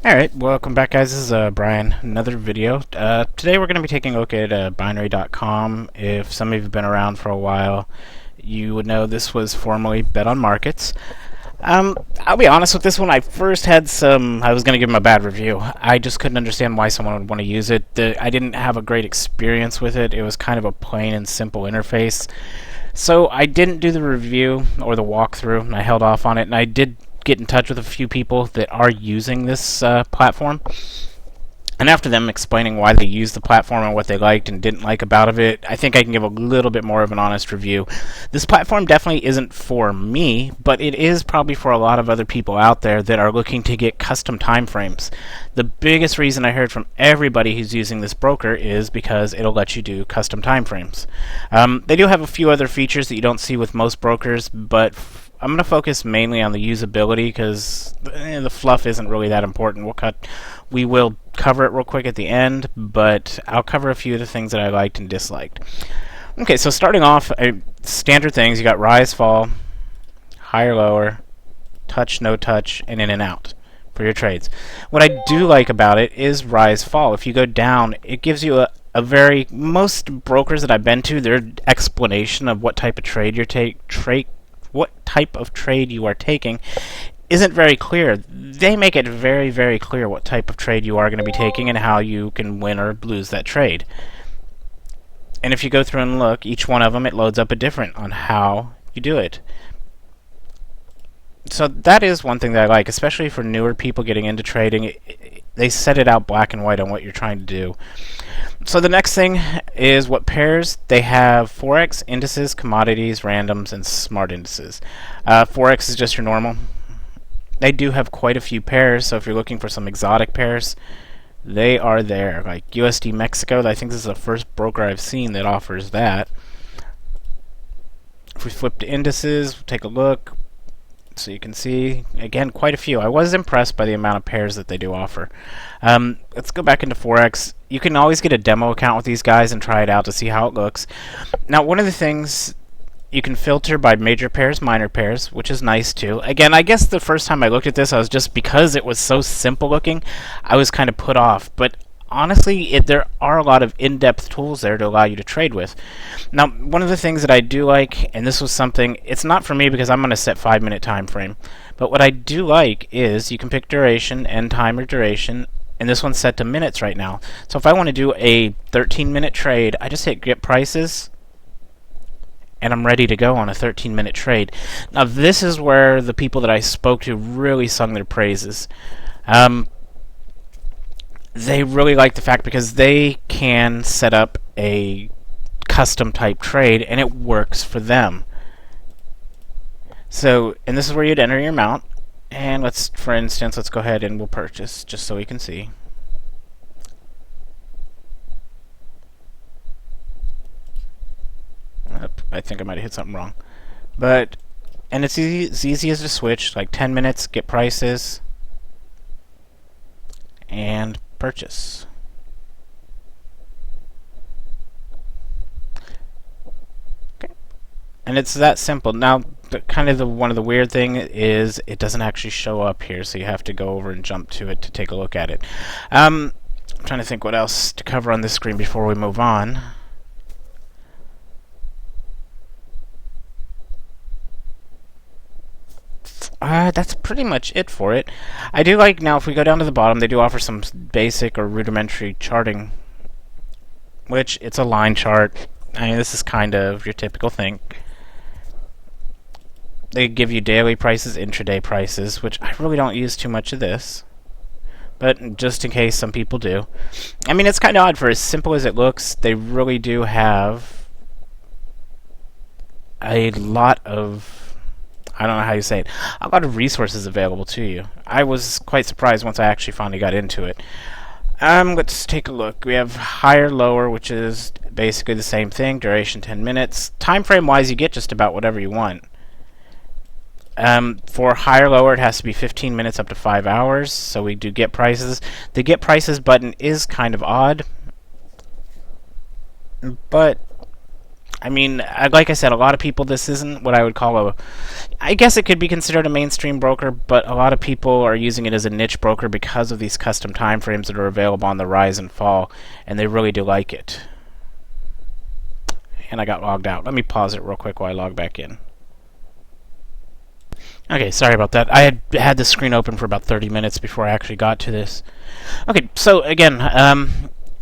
Alright, welcome back guys, this is Brian, another video. Today we're going to be taking a look at binary.com. If some of you have been around for a while, you would know this was formerly Bet on Markets. I'll be honest with this one, I was going to give them a bad review. I just couldn't understand why someone would want to use it. I didn't have a great experience with it. It was kind of a plain and simple interface. So I didn't do the review or the walkthrough, and I held off on it, and I did get in touch with a few people that are using this platform. And after them explaining why they used the platform and what they liked and didn't like about it, I think I can give a little bit more of an honest review. This platform definitely isn't for me, but it is probably for a lot of other people out there that are looking to get custom time frames. The biggest reason I heard from everybody who's using this broker is because it'll let you do custom time frames. They do have a few other features that you don't see with most brokers, but I'm going to focus mainly on the usability because the fluff isn't really that important. We will cover it real quick at the end, but I'll cover a few of the things that I liked and disliked. Okay, so starting off, standard things, you got rise, fall, higher, lower, touch, no touch, and in and out for your trades. What I do like about it is rise, fall. If you go down, it gives you most brokers that I've been to, their explanation of what type of trade you are taking isn't very clear. They make it very, very clear what type of trade you are going to be taking and how you can win or lose that trade. And if you go through and look, each one of them, it loads up a different on how you do it. So that is one thing that I like, especially for newer people getting into trading. They set it out black and white on what you're trying to do. So the next thing is what pairs. They have forex, indices, commodities, randoms, and smart indices. Forex is just your normal. They do have quite a few pairs, so if you're looking for some exotic pairs, they are there. Like USD Mexico, I think this is the first broker I've seen that offers that. If we flip to indices, we'll take a look. So you can see, again, quite a few. I was impressed by the amount of pairs that they do offer. Let's go back into Forex. You can always get a demo account with these guys and try it out to see how it looks. Now, one of the things, you can filter by major pairs, minor pairs, which is nice too. Again, I guess the first time I looked at this, I was just, because it was so simple looking, I was kind of put off. But honestly, there are a lot of in-depth tools there to allow you to trade with. Now, one of the things that I do like, and this was something, it's not for me because I'm going to set 5-minute time frame, but what I do like is you can pick duration, end time, or duration, and this one's set to minutes right now. So if I want to do a 13-minute trade, I just hit get prices, and I'm ready to go on a 13-minute trade. Now, this is where the people that I spoke to really sung their praises. They really like the fact because they can set up a custom type trade and it works for them. So, and this is where you'd enter your amount, and for instance, let's go ahead and we'll purchase just so we can see. I think I might have hit something wrong. And it's easy as to switch, like 10 minutes, get prices, and purchase. Okay. And it's that simple. Now, one of the weird thing is it doesn't actually show up here, so you have to go over and jump to it to take a look at it. I'm trying to think what else to cover on this screen before we move on. That's pretty much it for it. I do like, now if we go down to the bottom, they do offer some basic or rudimentary charting, which it's a line chart. I mean, this is kind of your typical thing. They give you daily prices, intraday prices, which I really don't use too much of this, but just in case some people do. I mean, it's kind of odd for as simple as it looks. They really do have a lot of, I don't know how you say it, a lot of resources available to you. I was quite surprised once I actually finally got into it. Let's take a look. We have higher, lower, which is basically the same thing. Duration 10 minutes. Time frame wise, you get just about whatever you want. For higher, lower, it has to be 15 minutes up to 5 hours. So we do get prices. The get prices button is kind of odd, but I mean, like I said, a lot of people, this isn't what I would call a... I guess it could be considered a mainstream broker, but a lot of people are using it as a niche broker because of these custom time frames that are available on the rise and fall, and they really do like it. And I got logged out. Let me pause it real quick while I log back in. Okay, sorry about that. I had the screen open for about 30 minutes before I actually got to this. Okay, so again,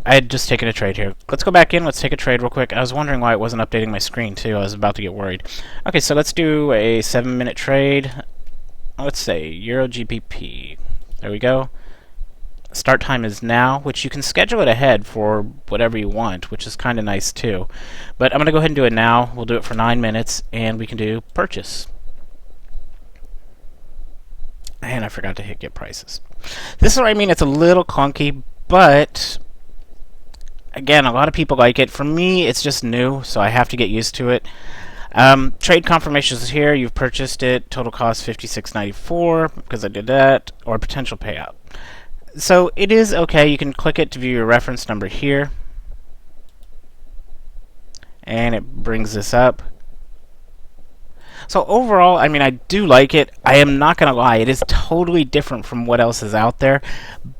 I had just taken a trade here. Let's go back in. Let's take a trade real quick. I was wondering why it wasn't updating my screen, too. I was about to get worried. Okay, so let's do a 7-minute trade. Let's say Euro GBP. There we go. Start time is now, which you can schedule it ahead for whatever you want, which is kind of nice, too. But I'm going to go ahead and do it now. We'll do it for 9 minutes, and we can do purchase. And I forgot to hit get prices. This is what I mean. It's a little clunky, but... again, a lot of people like it. For me, it's just new, so I have to get used to it. Trade confirmations is here. You've purchased it. Total cost $56.94 because I did that, or potential payout. So it is okay. You can click it to view your reference number here, and it brings this up. So overall, I mean, I do like it. I am not going to lie. It is totally different from what else is out there.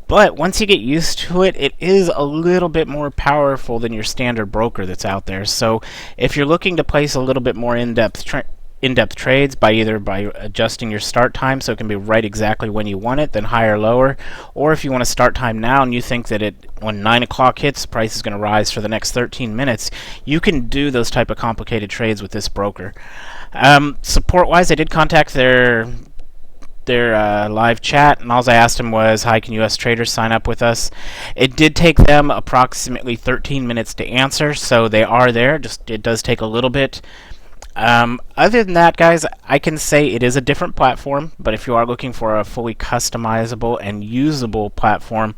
But once you get used to it, it is a little bit more powerful than your standard broker that's out there. So if you're looking to place a little bit more in-depth trades by adjusting your start time so it can be right exactly when you want it, then higher or lower, or if you want to start time now and you think that when 9 o'clock hits, the price is going to rise for the next 13 minutes, you can do those type of complicated trades with this broker. Support-wise, I did contact their live chat, and all I asked them was, hi, can US traders sign up with us? It did take them approximately 13 minutes to answer, so they are there. Just it does take a little bit. Other than that, guys, I can say it is a different platform, but if you are looking for a fully customizable and usable platform,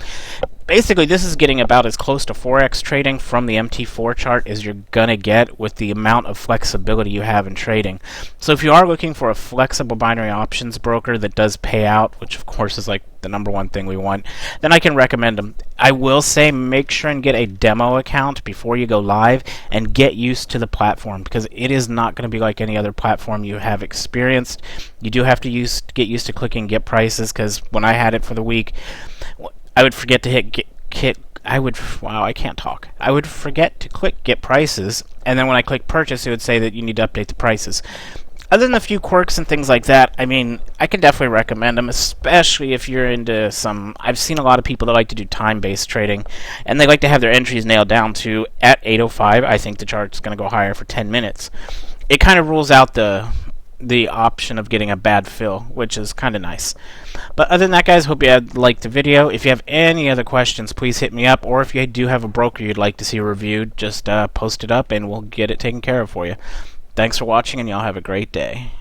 basically this is getting about as close to forex trading from the MT4 chart as you're gonna get with the amount of flexibility you have in trading. So if you are looking for a flexible binary options broker that does pay out, which of course is like the #1 thing we want, then I can recommend them. I will say make sure and get a demo account before you go live and get used to the platform, because it is not going to be like any other platform you have experienced. You do have to get used to clicking get prices, because when I had it for the week, I would forget to hit I can't talk. I would forget to click get prices, and then when I click purchase, it would say that you need to update the prices. Other than a few quirks and things like that, I mean, I can definitely recommend them, especially if you're into some... I've seen a lot of people that like to do time-based trading, and they like to have their entries nailed down to, at 8:05, I think the chart's going to go higher for 10 minutes. It kind of rules out the option of getting a bad fill, which is kind of nice. But other than that, guys, hope you had liked the video. If you have any other questions, please hit me up, or if you do have a broker you'd like to see reviewed, just post it up and we'll get it taken care of for you. Thanks for watching, and y'all have a great day.